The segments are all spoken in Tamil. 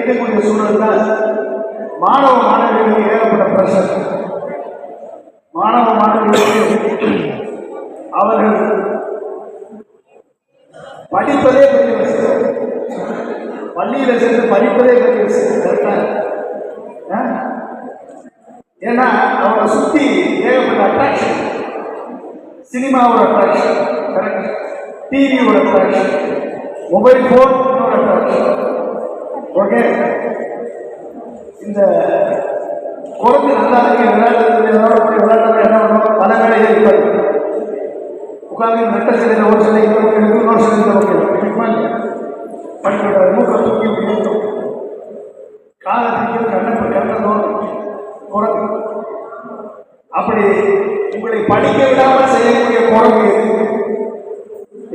இருக்கக்கூடிய சூழல் தான் மாணவ மாணவிகளுக்கு ஏகப்பட்ட பிரஷர். மாணவ மாணவிகளுக்கு அவர்கள் படிப்பதே பெரிய விஷயம், பள்ளியில் சென்று படிப்பதே பெரிய விஷயம். ஏன்னா அவரை சுற்றி ஏகப்பட்ட அட்ராக்ஷன், சினிமாவோட அட்ராக்ஷன், கரெக்ட், டிவியோட அட்ராக்ஷன், மொபைல் ஃபோனோட அட்ராக்ஷன். ஓகே, இந்த குழந்தை நல்லா இருக்கு விளையாடுறது என்ன பண்ணுவோம், பல வேலையே இருக்காது. உட்காந்து நெட்ட சிலையில் ஒரு சிலை இன்னொரு சிலை படிக்கிற மூக்க தூக்கி பிடிக்கும், காலை பிடிக்கும், கண்ணை குழந்தை. அப்படி உங்களை படிக்க விடாமல் செய்யக்கூடிய குழந்தை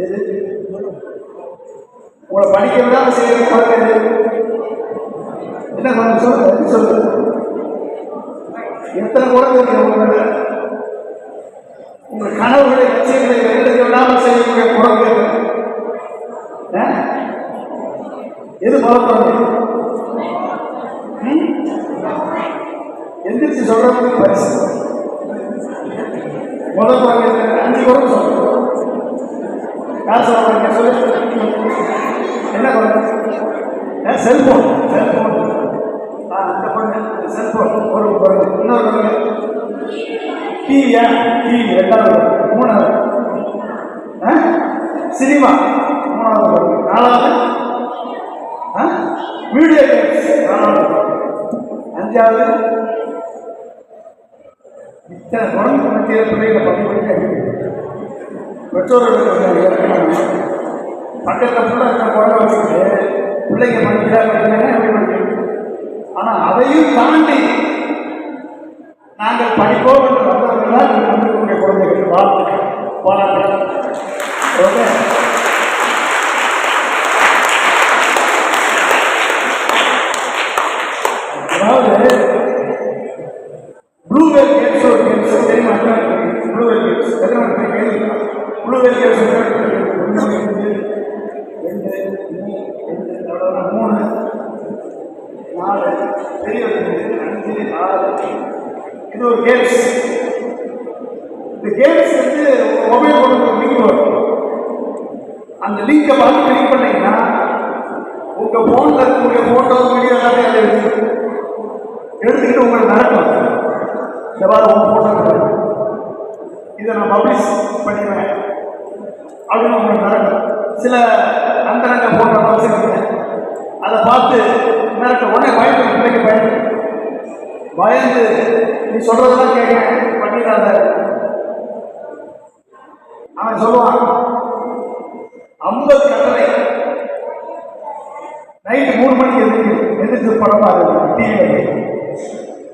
எது? உங்களை படிக்க விடாமல் செய்யக்கூடிய குழந்தை என்ன சொல்லுங்க, சொல்லுங்க. எத்தனை குழந்தை இருக்கு உங்கள் கனவுகளை லட்சியங்களை வெள்ளெடுக்க விடாமல் செய்யக்கூடிய குழந்தை எது? மறப்பது எந்திரிச்சு சொல்றதுக்கு பரிசு. முதல் குழந்தை 5 குழந்தை சொல்றோம். யார் சொல்றாங்க? சொல்லு. என்ன குழந்தை? செல்போன். செல்போன் அந்த பொண்ணு செல்போன் ஒரு குழந்தை. இன்னொரு குழந்தை டிவியா? டிவி 2வது. 3வது சினிமா. 3வது குழந்தை. 4வது வீடியோ கேம்ஸ். 4வது. 5வது இத்தனை குழந்தை மத்திய பிள்ளைகளை படிக்க பெற்றோர்கள் பக்கத்தில் ஃபுல்லாக இத்தனை குழந்தை வச்சுட்டு பிள்ளைங்க படிக்கிறாங்க. ஆனால் அதையும் தாண்டி நாங்கள் படிப்போம் என்று வந்தவர்கள் தான் நம்மளுடைய குழந்தைகள். வாழ்த்துக்கள், பாராட்டுகள். ஓகே, அதாவது ப்ளூவேல் கேம்ஸ் ஒரு கேம்ஸ் தெரியுமா? ப்ளூவேல் கேம்ஸ் எத்தனை ப்ளூவேல் கேம்ஸ் 1 2 3 4 பெரிய 5 6 இது ஒரு கேம்ஸ். இந்த கேம்ஸ் வந்து மொபைல் போன லிங்க் வரும். அந்த லிங்கை பார்த்து கிளிக் பண்ணீங்கன்னா உங்க போன்ல இருக்கக்கூடிய போட்டோ வீடியோ எல்லாமே அதை எடுத்துக்கிட்டு உங்களுக்கு நடக்கும். இந்த மாதிரி உங்க போட்டோ இதை நான் பப்ளிஷ் பண்ணிடுவேன் அப்படின்னு உங்களுக்கு நடக்கும். சில அந்தரங்க போட்டோ வச்சுருக்கேன், அதை பார்த்து நடக்க உடனே பயந்து பிள்ளைக்கு பயந்து நீ சொல்றதெல்லாம் கேட்க பண்ணிடாத. அவன் சொல்லுவான் 50 கட்டளை நைட்டு 3 மணிக்கு எந்திரிச்சு படம் பாருங்க. டிவியில்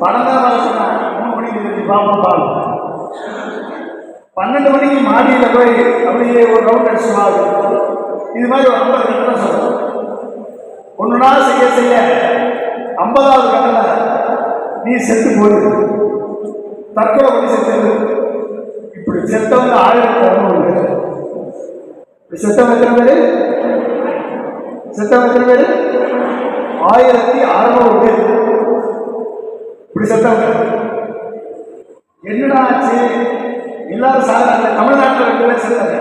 படம் தான் வர சொன்னான். 3 மணிக்கு எந்திரிச்சு பார்ப்போம். 12 மணிக்கு மாடியில் போய் அப்படியே ஒரு ரவுண்ட் அடிச்சுவாங்க. இது மாதிரி ஒரு 50 கட்டளை சொல்லுவோம். 1 நாள் செய்ய செய்ய 50வது கட்டளை நீ செத்து போயிரு, தற்கொலை பண்ணி செத்து. இப்படி செத்தவங்க 1600 பேர். செத்தவங்க எத்தனை பேர்? செத்தவங்க எத்தனை பேர்? 1600 பேர். இப்படி செத்தவங்க. என்னடா ஆச்சு? எல்லாரும் சாதாரண தமிழ்நாட்டில் 2 பேர் செத்தாங்க,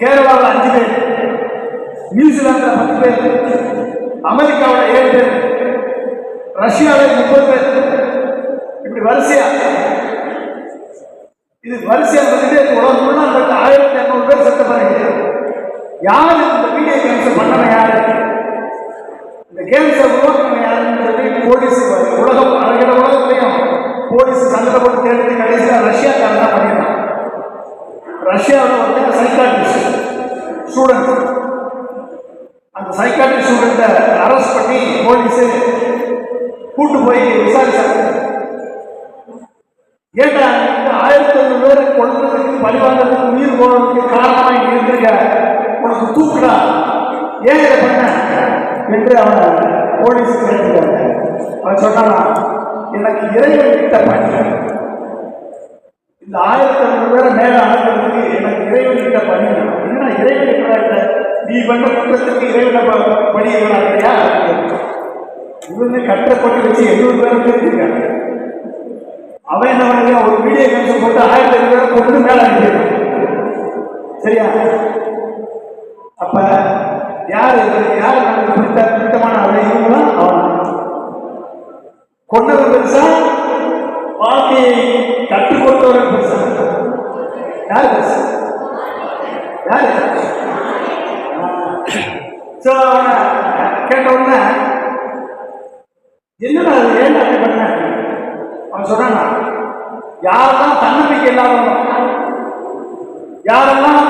கேரளாவில் 5 பேர், நியூசிலாந்தில் 10 பேர், அமெரிக்காவில் 7 பேர், ரஷ்யாவில் 30 பேர். இப்படி வரிசையா இது வரிசையா வந்துட்டு உலகம் ஃபுல்லா 1600 பேர் செத்த பாருங்க. யாரு இந்த வீடியோ கேம்ஸ் பண்ணவன்? யாரு இந்த கேம்ஸை உருவாக்கினவன்? யாருன்றது போலீஸ் உலகம் அழகிற உலகத்தையும் போலீஸ் சண்டை போட்டு தேடி கடைசியில் ரஷ்யாக்காரன் தான் பண்ணிடுறான். ரஷ்யாவில் வந்து சைக்காட்ரிஸ்ட் ஸ்டூடெண்ட், அந்த சைக்காட்ரிஸ்ட் ஸ்டூடெண்ட்டை அரெஸ்ட் பண்ணி போலீஸு கூட்டு போய் விசாரிச்சாங்க. ஏட்டா 1500 பேரை கொள்றதுக்கு பழிவாங்கிறதுக்கு உயிர் போனதுக்கு காரணமாக இங்கே இருந்திருக்க, உனக்கு தூக்குடா, ஏன் இதை பண்ண என்று அவனை போலீஸ் கேட்டுருக்காங்க. அவன் சொன்னானா, எனக்கு இறைவன் கிட்ட பணி, இந்த 1500 பேரை மேலே அனுப்புறதுக்கு எனக்கு இறைவன் கிட்ட பணி. என்னன்னா இறைவன் கிட்ட நீ பண்ண குற்றத்துக்கு இறைவனை பணி இல்லையா? இவங்க கட்டப்பட்டு வச்சு 700 பேர் இருக்காங்க. அவன் என்ன பண்ண ஒரு வீடியோ கேம்ஸ் போட்டு 1000 பேரை கொண்டு மேல அனுப்பிடுறான். சரியா? அப்ப யாரு யாரு நமக்கு பிடித்தமான அழைங்களோ அவன் கொண்டது பெருசா, வாழ்க்கையை கற்றுக் கொடுத்தவர்கள் பெருசா? யாரு பெருசா? யாரு? கேட்ட உடனே என்னடா அது ஏன் அப்படி பண்ண? அவன் சொல்றான், யாரெல்லாம் தன்னம்பிக்கை இல்லாதவங்க, யாரெல்லாம்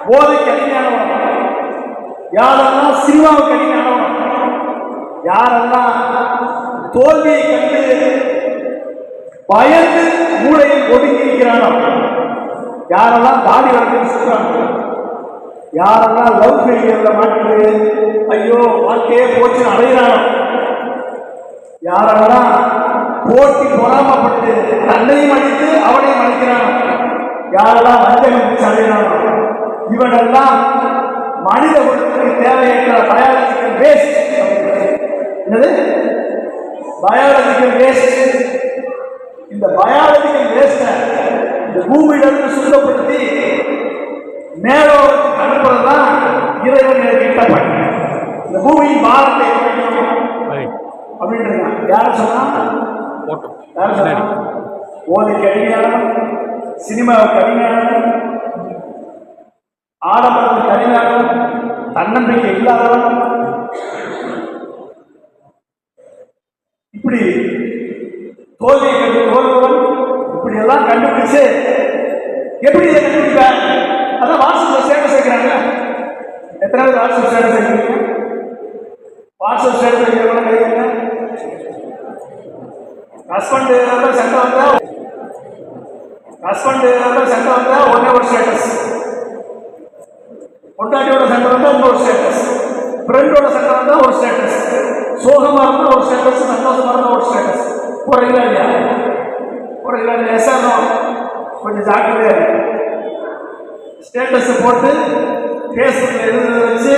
போதைக்கு அடிமையானவங்க, யாரெல்லாம் சினிமாவுக்கு அடிமையானவங்க, யாரெல்லாம் தோல்வியை கண்டு பயந்து மூளையில் ஒதுங்கி இருக்கிறானோ, யாரெல்லாம் தாடி வளர்த்து சொல்றாங்க, யாரெல்லாம் லவ் ஃபெயிலியர்ல மாட்டு ஐயோ வாழ்க்கையே போச்சு அடைகிறானோ, யாரெல்லாம் போட்டி பொறாமப்பட்டு தன்னையும் அடித்து அவனையும் அடிக்கிறானோ, யாரெல்லாம் வஞ்சகம் பிடிச்சு அடைகிறானோ, இவனெல்லாம் மனித குலத்துக்கு தேவையற்ற பயாலஜிக்கல் வேஸ்ட். என்னது பயாலஜிக்கல் வேஸ்ட்? இந்த பயாலஜிக்கல் வேஸ்ட இந்த பூமியிலிருந்து சுத்தப்படுத்தி மேலோருக்கு அனுப்புறதுதான் இறைவன் திட்டப்பட்ட இந்த பூமியின் பாரத்தை அப்படின்னு யார சொன்னா? யார சொன்னா? போதைக்கு அடிமையானவன், சினிமாவுக்கு அடிமையானவன், ஆடம்பரத்துக்கு அடிமையானவன், தன்னம்பிக்கை இல்லாதவன், இப்படி தோல்வியை கண்டு தோல்வன், இப்படி எல்லாம் கண்டுபிடிச்சு எப்படி இதை கண்டுபிடிப்பேன்? அதான் வாட்ஸ்அப்ல ஸ்டேட்டஸ் வைக்கிறாங்க. எத்தனை பேர் வாட்ஸ்அப் ஸ்டேட்டஸ் வைக்கிறீங்க? வாட்ஸ்அப் ஸ்டேட்டஸ் வைக்கிறவங்க கைங்க. ஹஸ்பண்ட் சண்டை வந்தா ஒன்னே ஒரு ஸ்டேட்டஸ், பொண்டாட்டியோட சண்டை வந்தா இன்னொரு ஸ்டேட்டஸ், ஃப்ரெண்டோட சண்டை வந்தா ஒரு ஸ்டேட்டஸ், சோகமா இருந்தா ஒரு ஸ்டேட்டஸ், சந்தோஷமா இருந்தா ஒரு ஸ்டேட்டஸ். போறீங்களா இல்லையா? போறீங்களா இல்லையா? எஸ்ஆர்னோ? கொஞ்சம் ஜாக்கிரதையா இருக்கு. ஸ்டேட்டஸ் போட்டு ஃபேஸ்புக்கில் எழுத வச்சு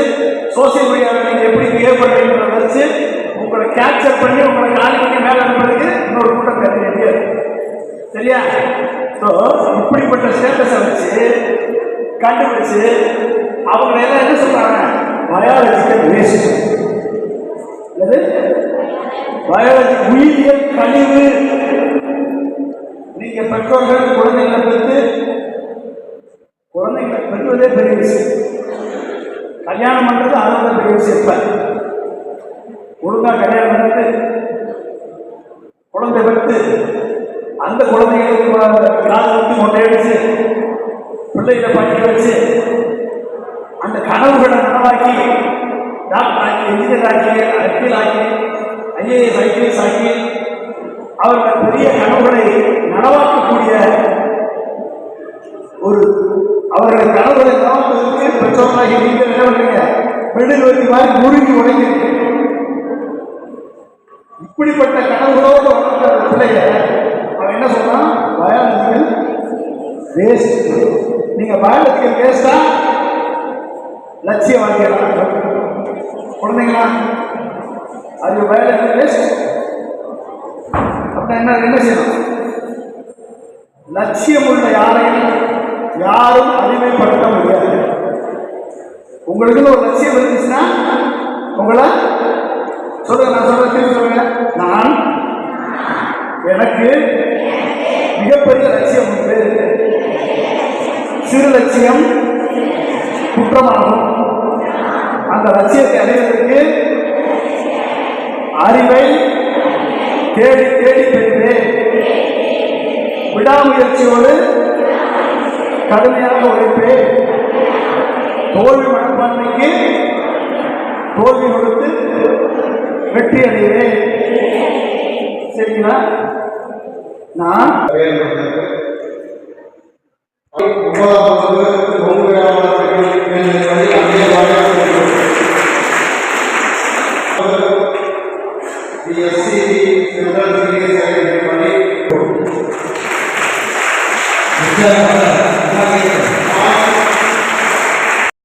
சோசியல் மீடியாவில் நீங்கள் எப்படி பிஹேவ் பண்ணுறீங்கிறத வச்சு உங்களை கேப்சர் பண்ணி உங்களை காலி பண்ணி மேலே அனுப்புறதுக்கு இன்னொரு கூட்டம் கருது. சரியா? ஸோ இப்படிப்பட்ட ஸ்டேட்டஸை வச்சு கண்டுபிடிச்சு அவங்க எல்லாம் என்ன சொல்றாங்க? Biological waste. அல்லது பயாலஜி உயிரியல் கழிவு. நீங்க பெற்றோர்கள் குழந்தைகளை பெற்று குழந்தைங்களை பெறுவதே பெரிய விஷயம். கல்யாணம் பண்றது அதுதான் பெரிய விஷயம். இப்ப ஒழுங்கா கல்யாணம் பண்ணிட்டு குழந்தை பெற்று அந்த குழந்தைகளுக்கு காது ஊற்றி மொட்டையடிச்சு பிள்ளைகளை படிக்க வச்சு அந்த கனவுகளை நனவாக்கி டாக்டர் ஆக்கி, இன்ஜினியர் ஆக்கி, வக்கீல் ஆக்கி, ஐஏஎஸ் ஐபிஎஸ் ஆக்கி அவர்கள் பெரிய கனவுகளை நனவாக்கக்கூடிய ஒரு அவர்களை கனவுகளை நனவாக்குவதற்கு பெற்றோர்களாகி நீங்கள் என்ன பண்றீங்க? மெழுகு வத்தி மாதிரி முழுகி உடைக்கிறீங்க. இப்படிப்பட்ட கனவுகளோடு வளர்ந்த பிள்ளைய அவன் என்ன சொல்றான்? Biological waste. நீங்க பயாலஜிக்கல் வேஸ்டா லட்சியம் வாங்கிடலாம் குழந்தைங்களா? அது பயாலஜிக்கல் வேஸ்ட். அப்படின்னா என்ன செய்யணும்? லட்சியம் உள்ள யாரையும் யாரும் அடிமைப்படுத்த முடியாது. உங்களுக்கு ஒரு லட்சியம் இருந்துச்சுன்னா உங்களை சொல்லுங்க, நான் சொல்ற திரும்பி சொல்லுங்க. நான் எனக்கு மிகப்பெரிய லட்சியம் உண்டு. சிறு லட்சியம் குற்றமாகும். அந்த லட்சியத்தை அடைவதற்கு அறிவை தேடி தேடி பெறுவேன். விடாமுயற்சியோடு கடுமையாக உழைப்பேன். தோல்வி மனப்பான்மைக்கு தோல்வி கொடுத்து வெற்றி அடைவேன். சரிங்களா? நான் 9ஆம் வகுப்பு